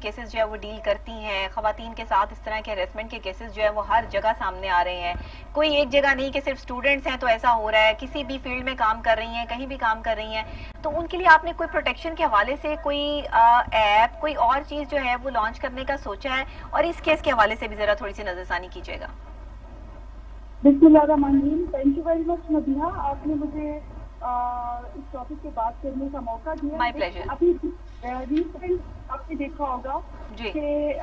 Cases جو ہے وہ ڈیل کرتی ہیں، خواتین کے ساتھ اس طرح کے ہیراسمنٹ کے کیسز جو ہے وہ ہر جگہ سامنے آ رہے ہیں. کوئی ایک جگہ نہیں کہ صرف اسٹوڈنٹس ہیں تو ایسا ہو رہا ہے، کسی بھی فیلڈ میں کام کر رہی ہیں، کہیں بھی کام کر رہی ہیں. تو ان کے لیے آپ نے کوئی پروٹیکشن کے حوالے سے کوئی ایپ، کوئی اور چیز جو ہے وہ لانچ کرنے کا سوچا ہے؟ اور اس کیس کے حوالے سے بھی ذرا تھوڑی سی نظر ثانی کیجیے گا. بسم اللہ الرحمن الرحیم. تھینک یو ویری مچ مدینہ، آپ نے مجھے اس ٹاپک پہ بات کرنے کا موقع دیا. مائی پلیجر. ابھی ریسنٹ آپ نے دیکھا ہوگا جی کہ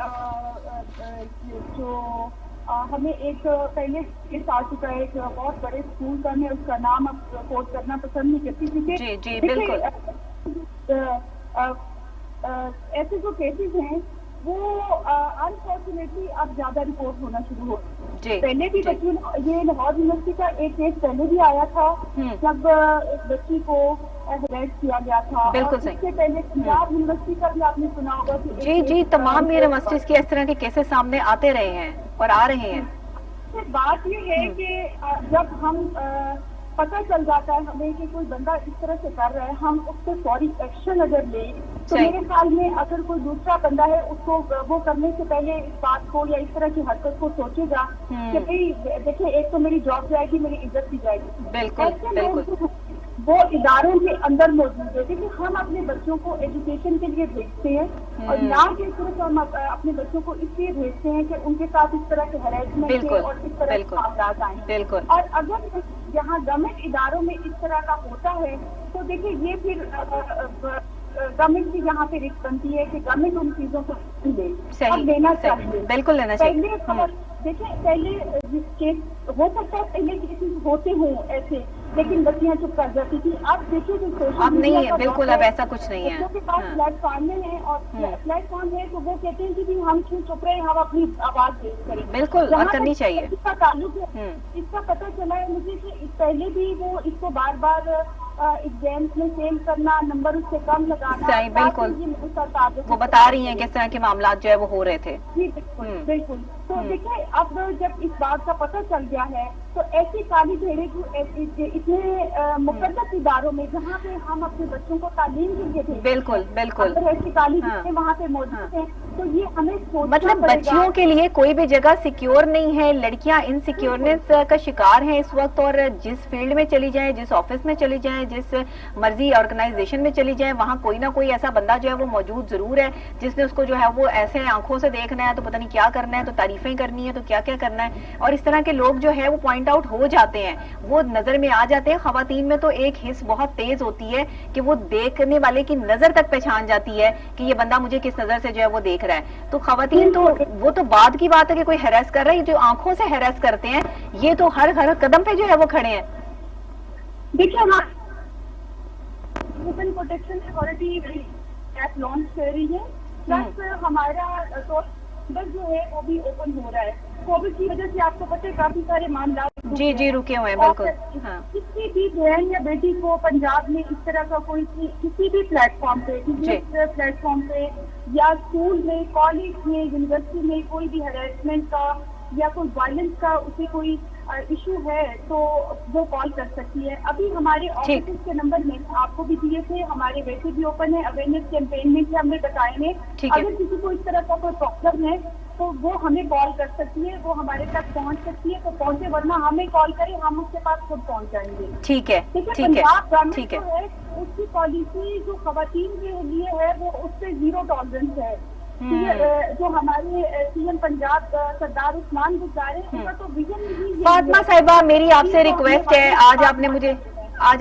جو ہمیں ایک پہلے کیس آ چکا ہے ایک بہت بڑے اسکول کا، میں اس کا نام اب کوٹ کرنا پسند نہیں کرتی کیونکہ جی جی بالکل. ایسے جو کیسز ہیں وہ انفارچونیٹلی اب زیادہ رپورٹ ہونا شروع ہو. پہلے بھی بچوں، یہ لاہور یونیورسٹی کا ایک کیس پہلے بھی آیا تھا جب ایک بچی کو ہراس کیا گیا تھا. بالکل صحیح. اس سے پہلے پنجاب یونیورسٹی کا بھی آپ نے سنا ہوگا. جی جی تمام یونیورسٹیز کے اس طرح کے کیسز سامنے آتے رہے ہیں اور آ رہے ہیں. بات یہ ہے کہ جب ہم پتہ چل جاتا ہے ہمیں کہ کوئی بندہ اس طرح سے کر رہا ہے، ہم اس پہ فوری ایکشن اگر لیں تو میرے خیال میں اگر کوئی دوسرا بندہ ہے اس کو وہ کرنے سے پہلے اس بات کو یا اس طرح کی حرکت کو سوچے گا کہ بھائی دیکھیں ایک تو میری جاب جائے گی، میری عزت بھی جائے گی. بالکل بالکل. وہ اداروں کے اندر موجود ہے. دیکھیں ہم اپنے بچوں کو ایجوکیشن کے لیے بھیجتے ہیں اور نہ کہ صرف ہم اپنے بچوں کو اس لیے بھیجتے ہیں کہ ان کے ساتھ اس طرح کے ہراسمنٹ کے اور اس طرح کے معاملات آئیں. بالکل. اور اگر جہاں گورنمنٹ اداروں میں اس طرح کا ہوتا ہے تو دیکھیں یہ پھر گورنمنٹ کی یہاں پہ رسک بنتی ہے کہ گورنمنٹ ان چیزوں کو لے. لینا چاہیے. بالکل لینا چاہیے. دیکھیں پہلے کیس ہو سکتا ہے پہلے کیسز ہوتے ہوں ایسے لیکن بچیاں چپ کر جاتی تھی. اب دیکھیے جو اب نہیں ہے، بالکل اب ایسا کچھ نہیں ہے. بچوں کے پاس پلیٹ فارم ہیں اور پلیٹ فارم ہے تو وہ کہتے ہیں کہ ہم کیوں چپ رہے ہیں، ہم اپنی آواز ریز کریں. بالکل اور کرنی چاہیے. اس کا تعلق ہے، اس کا پتہ چلا ہے مجھے کہ پہلے بھی وہ اس کو بار بار ایگزامس میں فیل کرنا، نمبر اس سے کم لگانا. صحیح بالکل. وہ بتا رہی ہیں کس طرح کے معاملات جو ہے وہ ہو رہے تھے. جی بالکل بالکل. تو دیکھیں اب جب اس بات کا پتہ چل گیا ہے تو ایسی کالی بھیڑیں جو اتنے مقدس اداروں میں جہاں پہ ہم اپنے بچوں کو تعلیم کے لیے تھے، بالکل بالکل ایسی کالی بھیڑیں وہاں پہ موجود ہیں تو یہ ہمیں مطلب بچیوں کے لیے کوئی بھی جگہ سیکیور نہیں ہے. لڑکیاں انسیکیورنس کا شکار ہیں اس وقت، اور جس فیلڈ میں چلی جائیں، جس آفس میں چلی جائیں، جس مرضی آرگنائزیشن میں چلی جائیں، وہاں کوئی نہ کوئی ایسا بندہ جو ہے وہ موجود ضرور ہے جس نے اس کو جو ہے وہ ایسے آنکھوں سے دیکھنا ہے تو پتہ نہیں کیا کرنا ہے، تو تعریفیں کرنی ہے تو کیا کیا کرنا ہے. اور اس طرح کے لوگ جو ہے وہ پوائنٹ آؤٹ ہو جاتے ہیں، وہ نظر میں آ جاتے ہیں. خواتین میں تو ایک حس بہت تیز ہوتی ہے کہ وہ دیکھنے والے کی نظر تک پہچان جاتی ہے کہ یہ بندہ مجھے کس نظر سے جو ہے وہ دیکھ رہا ہے. تو خواتین تو وہ تو بعد کی بات ہے کہ کوئی ہیراس کر رہا ہے، جو آنکھوں سے ہیراس کرتے ہیں یہ تو ہر قدم پہ جو ہے وہ کھڑے ہیں. دیکھیے women protection authority app launch کر رہی ہے، پلس ہمارا جو ہے وہ بھی اوپن ہو رہا ہے. کووڈ کی وجہ سے آپ کو پتہ ہے کافی سارے معاملات جی جی رکے ہوئے ہیں. بالکل. کسی بھی بہن یا بیٹی کو پنجاب میں اس طرح کا کوئی کسی بھی پلیٹ فارم پہ، کسی پلیٹ فارم پہ یا اسکول میں، کالج میں، یونیورسٹی میں کوئی بھی ہراسمنٹ کا یا کوئی وائلنس کا اسے کوئی ایشو ہے تو وہ کال کر سکتی ہے. ابھی ہمارے آفیسز کے نمبر میں آپ کو بھی دیے تھے، ہمارے ویسے بھی اوپن ہے، اویئرنیس کیمپین میں سے ہم نے بتائے ہیں. اگر کسی کو اس طرح کا کوئی پرابلم ہے تو وہ ہمیں کال کر سکتی ہے، وہ ہمارے تک پہنچ سکتی ہے تو پہنچے، ورنہ ہمیں کال کرے ہم اس کے پاس خود پہنچ جائیں گے. ٹھیک ہے. پنجاب گورنمنٹ جو ہے اس کی پالیسی جو خواتین کے لیے ہے وہ اس سے 0 ٹالرنس ہے. جو ہمارے سی ایم پنجاب سردار عثمان گجار ہیں ان کا تو ویژن ہی. فاطمہ صاحبہ میری آپ سے ریکویسٹ ہے، آج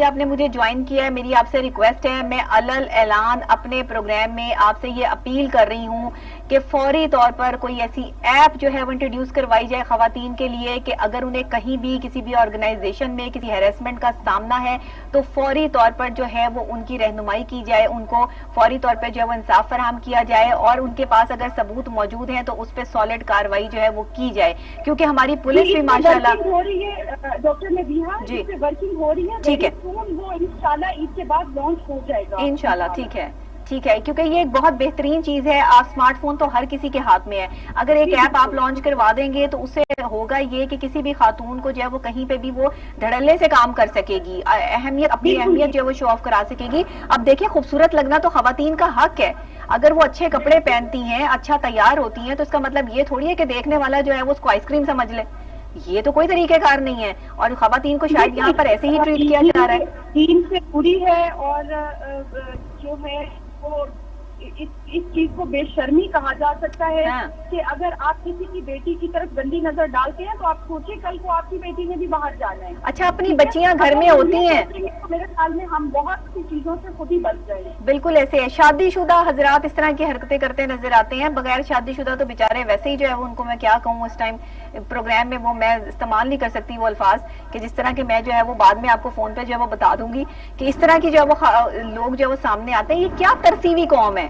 آپ نے مجھے جوائن کیا ہے، میری آپ سے ریکویسٹ ہے، میں اعلان اپنے پروگرام میں آپ سے یہ اپیل کر رہی ہوں کہ فوری طور پر کوئی ایسی ایپ جو ہے وہ انٹروڈیوس کروائی جائے خواتین کے لیے کہ اگر انہیں کہیں بھی کسی بھی آرگنائزیشن میں کسی ہیراسمنٹ کا سامنا ہے تو فوری طور پر جو ہے وہ ان کی رہنمائی کی جائے، ان کو فوری طور پر جو ہے وہ انصاف فراہم کیا جائے، اور ان کے پاس اگر ثبوت موجود ہیں تو اس پہ سالڈ کارروائی جو ہے وہ کی جائے. کیونکہ ہماری پولیس بھی ماشاءاللہ ہو رہی ہے ڈاکٹر نبیہہ، جی ورکنگ ہو رہی ہے. ٹھیک ہے، وہ انشاءاللہ عید کے بعد لانچ ہو جائے گا انشاءاللہ. ٹھیک ہے ٹھیک ہے، کیونکہ یہ ایک بہت بہترین چیز ہے. آپ اسمارٹ فون تو ہر کسی کے ہاتھ میں ہے، اگر ایک ایپ آپ لانچ کروا دیں گے تو اس سے ہوگا یہ کہ کسی بھی خاتون کو جو ہے وہ کہیں پہ بھی وہ دھڑلے سے کام کر سکے گی، اپنی اہمیت جو ہے وہ شو آف کرا سکے گی. اب دیکھیں خوبصورت لگنا تو خواتین کا حق ہے، اگر وہ اچھے کپڑے پہنتی ہیں، اچھا تیار ہوتی ہیں، تو اس کا مطلب یہ تھوڑی ہے کہ دیکھنے والا جو ہے وہ اس کو آئس کریم سمجھ لے. یہ تو کوئی طریقہ کار نہیں ہے، اور خواتین کو شاید یہاں پر ایسے ہی ٹریٹ کیا جا رہا ہے. دین سے پوری ہے، اور جو ہے وہ اس چیز کو بے شرمی کہا جا سکتا ہے کہ اگر آپ کسی کی بیٹی کی طرف گندی نظر ڈالتے ہیں تو آپ سوچیں کل کو آپ کی بیٹی نے بھی باہر جانا ہے. اچھا، اپنی بچیاں گھر میں ہوتی ہیں تو میرے خیال میں ہم بہت سی چیزوں سے خود ہی بچ گئے ہیں. بالکل ایسے ہے. شادی شدہ حضرات اس طرح کی حرکتیں کرتے نظر آتے ہیں. بغیر شادی شدہ تو بیچارے ویسے ہی جو ہے وہ، ان کو میں کیا کہوں اس ٹائم پروگرام میں، وہ میں استعمال نہیں کر سکتی وہ الفاظ کہ جس طرح کے میں جو ہے وہ بعد میں آپ کو فون پہ جو ہے وہ بتا دوں گی کہ اس طرح کی جو ہے وہ لوگ جو ہے وہ سامنے آتے ہیں. یہ کیا ترسیوی قوم ہے؟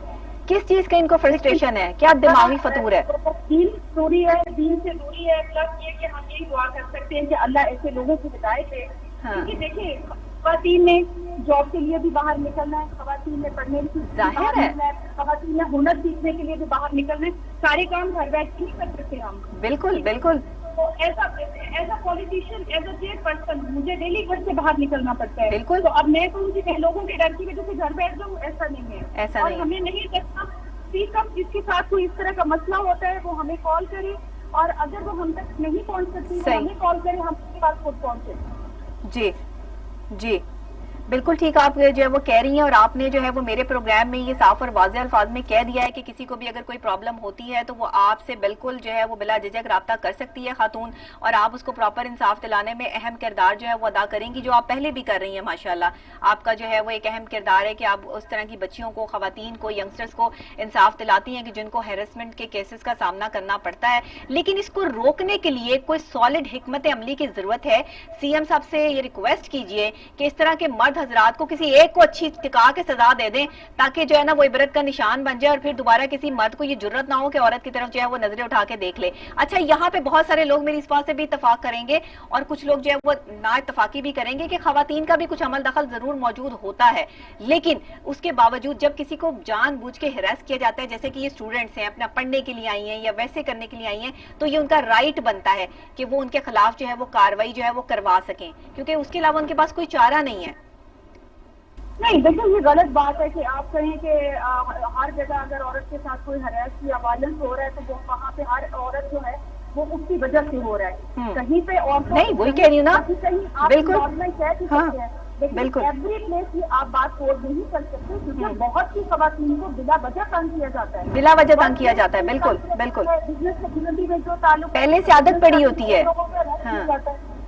کس چیز کا ان کو فرسٹریشن ہے؟ کیا دماغی فطور ہے؟ دین دوری ہے، دین سے دوری ہے، پلس یہ کہ ہم یہی دعا کر سکتے ہیں کہ اللہ ایسے لوگوں کو ہدایت دے. کیونکہ دیکھیے، خواتین نے جاب کے لیے بھی باہر نکلنا ہے، خواتین نے پڑھنے کے لیے باہر نکلنا ہے، خواتین نے ہنر سیکھنے کے لیے بھی باہر نکلنا ہے. سارے کام گھر بیٹھ کے کر سکتے ہیں ہم. بالکل بالکل. As a politician, as a chair person مجھے ڈیلی گھر سے باہر نکلنا پڑتا ہے. بالکل. تو اب میں کہوں کہ لوگوں کے ڈر کی وجہ سے گھر بیٹھ جاؤں، ایسا نہیں ہے. ایسا اور نہیں. ہمیں نہیں کرنا. اسپیک اپ، جس کے ساتھ کوئی اس طرح کا مسئلہ ہوتا ہے وہ ہمیں کال کرے، اور اگر وہ ہم تک نہیں پہنچ سکتی وہ ہمیں کال کرے، ہم اس کے پاس خود پہنچے. جی جی بالکل ٹھیک آپ جو ہے وہ کہہ رہی ہیں، اور آپ نے جو ہے وہ میرے پروگرام میں یہ صاف اور واضح الفاظ میں کہہ دیا ہے کہ کسی کو بھی اگر کوئی پرابلم ہوتی ہے تو وہ آپ سے بالکل جو ہے وہ بلا جھجک رابطہ کر سکتی ہے خاتون، اور آپ اس کو پراپر انصاف دلانے میں اہم کردار جو ہے وہ ادا کریں گی، جو آپ پہلے بھی کر رہی ہیں. ماشاءاللہ آپ کا جو ہے وہ ایک اہم کردار ہے کہ آپ اس طرح کی بچیوں کو، خواتین کو، ینگسٹرز کو انصاف دلاتی ہیں کہ جن کو ہیرسمنٹ کے کیسز کا سامنا کرنا پڑتا ہے. لیکن اس کو روکنے کے لیے کوئی سالڈ حکمت عملی کی ضرورت ہے. سی ایم صاحب سے یہ ریکویسٹ کیجئے کہ اس طرح کے مرد حضرات کو کسی ایک کو اچھی ٹکا کے سزا دے دیں، تاکہ جو ہے نا وہ عبرت کا نشان بن جائے، اور پھر دوبارہ کسی مرد کو یہ جرت نہ ہو کہ عورت کی طرف جو ہے وہ نظریں اٹھا کے دیکھ لے. اچھا، یہاں پہ بہت سارے لوگ میری اس بات سے بھی اتفاق کریں گے، اور کچھ لوگ جو ہے وہ نا اتفاقی بھی کریں گے کہ خواتین کا بھی کچھ عمل دخل ضرور موجود ہوتا ہے. لیکن اس کے باوجود جب کسی کو جان بوجھ کے ہراس کیا جاتا ہے، جیسے کہ یہ اسٹوڈنٹس ہیں، اپنا پڑھنے کے لیے آئی ہیں یا ویسے کرنے کے لیے آئی ہیں، تو یہ ان کا رائٹ بنتا ہے کہ وہ ان کے خلاف جو ہے وہ کاروائی جو ہے وہ کروا سکیں، کیونکہ اس کے علاوہ ان کے پاس کوئی چارہ نہیں ہے. نہیں، دیکھیں یہ غلط بات ہے کہ آپ کہیں کہ ہر جگہ اگر عورت کے ساتھ کوئی ہراس یا وائلنس ہو رہا ہے تو وہ وہاں پہ ہر عورت جو ہے وہ اس کی وجہ سے ہو رہا ہے. کہیں پہ عورتوں نہیں، وہی کہہ رہی ہوں نا. کہیں آپ نارمل کہہ سکتے ہیں، لیکن ایوری پلیس کی آپ بات کو نہیں کر سکتے، کیونکہ بہت سی خواتین کو بلا وجہ تنگ کیا جاتا ہے. بلا وجہ تنگ کیا جاتا ہے. بالکل بالکل. بزنس کمیونٹی میں جو تعلق پہلے سے عادت پڑی ہوتی ہے.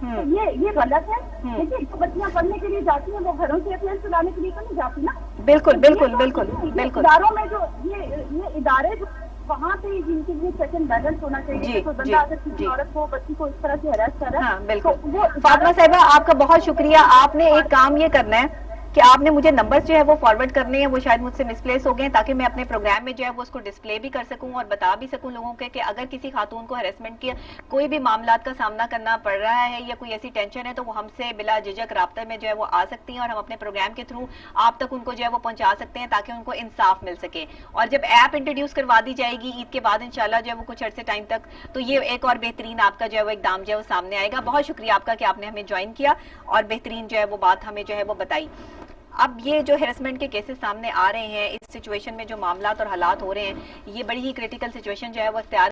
یہ غلط ہے. لیکن جو بچیاں پڑھنے کے لیے جاتی ہیں وہ گھروں سے افیئر چلانے کے لیے تو نہیں جاتی نا. بالکل بالکل بالکل بالکل. اداروں میں جو یہ ادارے جو وہاں پہ جن کے لیے چیک اینڈ بیلنس ہونا چاہیے، تو بندہ اگر کسی عورت کو، بچی کو اس طرح سے ہراس کر رہا ہے. بالکل. فاطمہ صاحبہ آپ کا بہت شکریہ. آپ نے ایک کام یہ کرنا ہے کہ آپ نے مجھے نمبر جو ہے وہ فارورڈ کرنے ہیں، وہ شاید مجھ سے مسپلیس ہو گئے، تاکہ میں اپنے پروگرام میں جو ہے وہ اس کو ڈسپلے بھی کر سکوں اور بتا بھی سکوں لوگوں کے کہ اگر کسی خاتون کو ہیرسمنٹ کی کوئی بھی معاملات کا سامنا کرنا پڑ رہا ہے یا کوئی ایسی ٹینشن ہے تو وہ ہم سے بلا جھجک رابطے میں جو ہے وہ آ سکتی ہیں، اور ہم اپنے پروگرام کے تھرو آپ تک ان کو جو ہے وہ پہنچا سکتے ہیں تاکہ ان کو انصاف مل سکے. اور جب ایپ انٹروڈیوس کروا دی جائے گی عید کے بعد انشاءاللہ جو ہے وہ کچھ عرصے ٹائم تک، تو یہ ایک اور بہترین آپ کا جو ہے وہ اقدام جو ہے وہ سامنے آئے گا. بہت شکریہ آپ کا کہ آپ نے ہمیں جوائن کیا اور بہترین جو ہے وہ بات ہمیں جو ہے وہ بتائی. اب یہ جو ہیرسمنٹ کے کیسز سامنے آ رہے ہیں، اس سچویشن میں جو معاملات اور حالات ہو رہے ہیں، یہ بڑی ہی کریٹیکل سچویشن جو ہے وہ اختیار